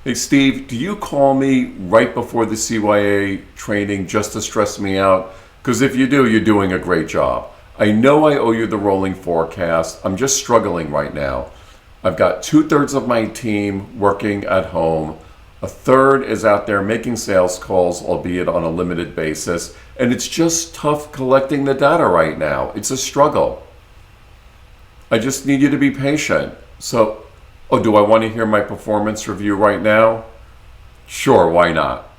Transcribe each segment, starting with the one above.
Hey Steve, do you call me right before the CYA training just to stress me out? Because if you do, you're doing a great job. I know I owe you the rolling forecast. I'm just struggling right now. I've got two-thirds of my team working at home. A third is out there making sales calls, albeit on a limited basis. And it's just tough collecting the data right now. It's a struggle. I just need you to be patient. So, oh, do I want to hear my performance review right now? Sure, why not?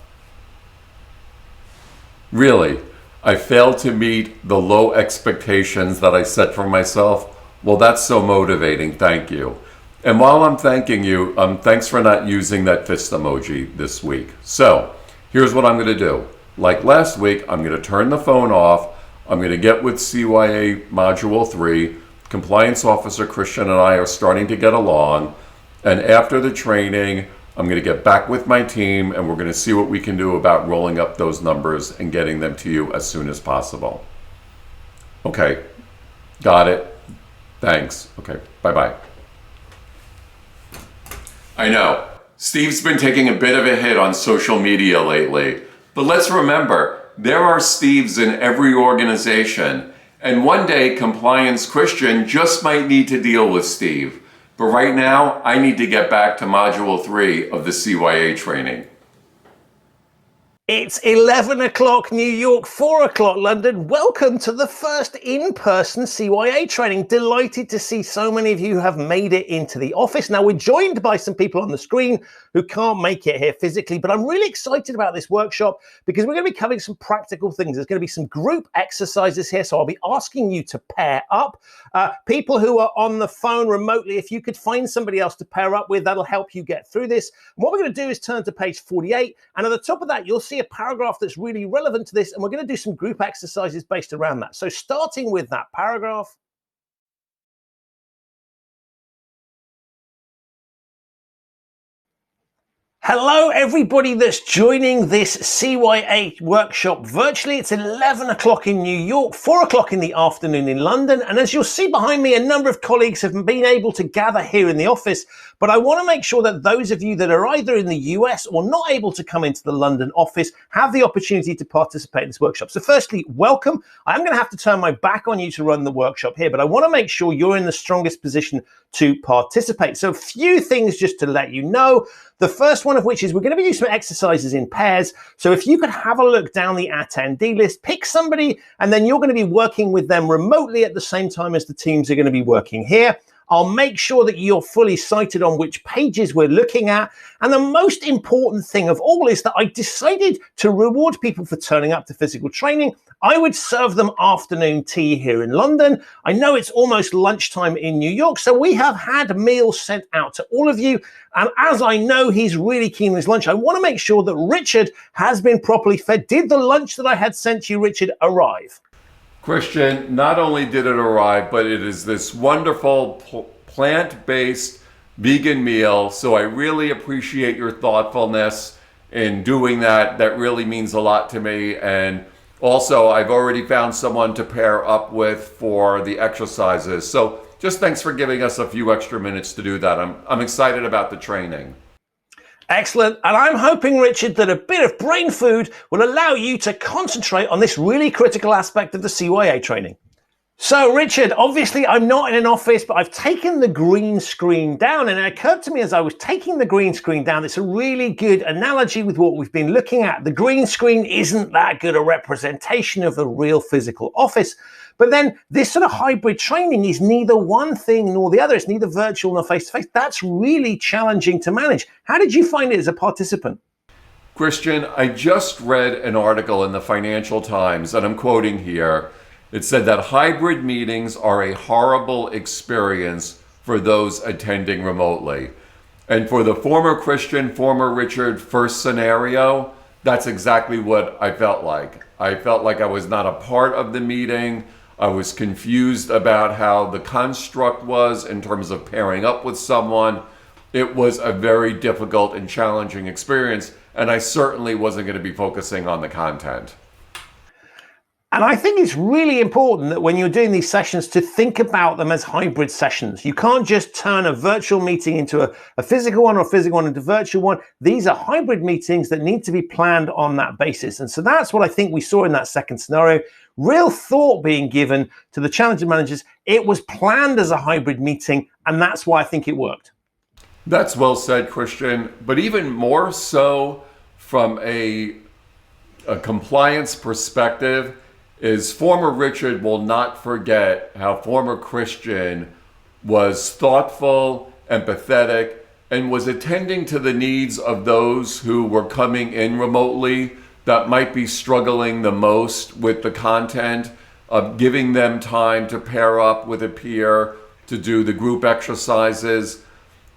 Really, I failed to meet the low expectations that I set for myself. Well, that's so motivating, thank you. And while I'm thanking you, thanks for not using that fist emoji this week. So, here's what I'm going to do. Like last week, I'm going to turn the phone off. I'm going to get with CYA Module 3. Compliance Officer Christian and I are starting to get along. And after the training, I'm going to get back with my team and we're going to see what we can do about rolling up those numbers and getting them to you as soon as possible. Okay, got it. Thanks. Okay, bye-bye. I know, Steve's been taking a bit of a hit on social media lately, but let's remember, there are Steves in every organization, and one day Compliance Christian just might need to deal with Steve. But right now, I need to get back to Module 3 of the CYA training. It's 11 o'clock New York, 4 o'clock London. Welcome to the first in-person CYA training. Delighted to see so many of you have made it into the office. Now, we're joined by some people on the screen who can't make it here physically, but I'm really excited about this workshop because we're going to be covering some practical things. There's going to be some group exercises here, so I'll be asking you to pair up. People who are on the phone remotely, if you could find somebody else to pair up with, that'll help you get through this. And what we're going to do is turn to page 48, and at the top of that, you'll see a paragraph that's really relevant to this, and we're going to do some group exercises based around that. So starting with that paragraph. Hello, everybody that's joining this CYA workshop virtually. It's 11 o'clock in New York, 4 o'clock in the afternoon in London. And as you'll see behind me, a number of colleagues have been able to gather here in the office. But I want to make sure that those of you that are either in the US or not able to come into the London office have the opportunity to participate in this workshop. So firstly, welcome. I'm going to have to turn my back on you to run the workshop here, but I want to make sure you're in the strongest position to participate. So a few things just to let you know. The first one of which is we're going to be doing some exercises in pairs. So if you could have a look down the attendee list, pick somebody, and then you're going to be working with them remotely at the same time as the teams are going to be working here. I'll make sure that you're fully sighted on which pages we're looking at. And the most important thing of all is that I decided to reward people for turning up to physical training. I would serve them afternoon tea here in London. I know it's almost lunchtime in New York, so we have had meals sent out to all of you. And as I know he's really keen on his lunch, I want to make sure that Richard has been properly fed. Did the lunch that I had sent you, Richard, arrive? Christian, not only did it arrive, but it is this wonderful plant-based vegan meal. So I really appreciate your thoughtfulness in doing that. That really means a lot to me. And also, I've already found someone to pair up with for the exercises. So just thanks for giving us a few extra minutes to do that. I'm excited about the training. Excellent. And I'm hoping, Richard, that a bit of brain food will allow you to concentrate on this really critical aspect of the CYA training. So, Richard, obviously I'm not in an office, but I've taken the green screen down, and it occurred to me as I was taking the green screen down, it's a really good analogy with what we've been looking at. The green screen isn't that good a representation of a real physical office, but then this sort of hybrid training is neither one thing nor the other. It's neither virtual nor face-to-face. That's really challenging to manage. How did you find it as a participant? Christian, I just read an article in the Financial Times, and I'm quoting here. It said that hybrid meetings are a horrible experience for those attending remotely. And for the former Christian, former Richard first scenario, that's exactly what I felt like. I felt like I was not a part of the meeting. I was confused about how the construct was in terms of pairing up with someone. It was a very difficult and challenging experience, and I certainly wasn't going to be focusing on the content. And I think it's really important that when you're doing these sessions to think about them as hybrid sessions. You can't just turn a virtual meeting into a physical one or a physical one into a virtual one. These are hybrid meetings that need to be planned on that basis. And so that's what I think we saw in that second scenario. Real thought being given to the challenger managers. It was planned as a hybrid meeting, and that's why I think it worked. That's well said, Christian. But even more so from a compliance perspective, is former Richard will not forget how former Christian was thoughtful, empathetic, and was attending to the needs of those who were coming in remotely that might be struggling the most with the content, of giving them time to pair up with a peer to do the group exercises.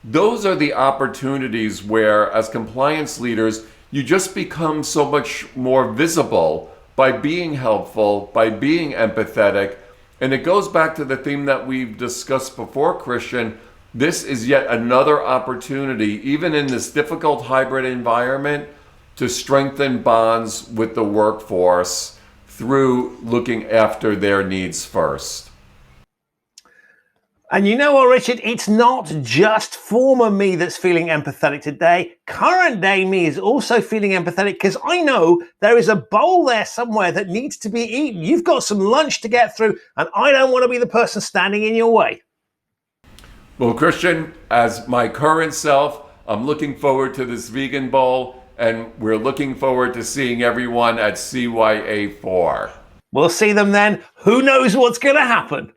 Those are the opportunities where, as compliance leaders, you just become so much more visible by being helpful, by being empathetic. And it goes back to the theme that we've discussed before, Christian. This is yet another opportunity, even in this difficult hybrid environment, to strengthen bonds with the workforce through looking after their needs first. And you know what, Richard? It's not just former me that's feeling empathetic today. Current day me is also feeling empathetic because I know there is a bowl there somewhere that needs to be eaten. You've got some lunch to get through, and I don't want to be the person standing in your way. Well, Christian, as my current self, I'm looking forward to this vegan bowl, and we're looking forward to seeing everyone at CYA4. We'll see them then. Who knows what's going to happen?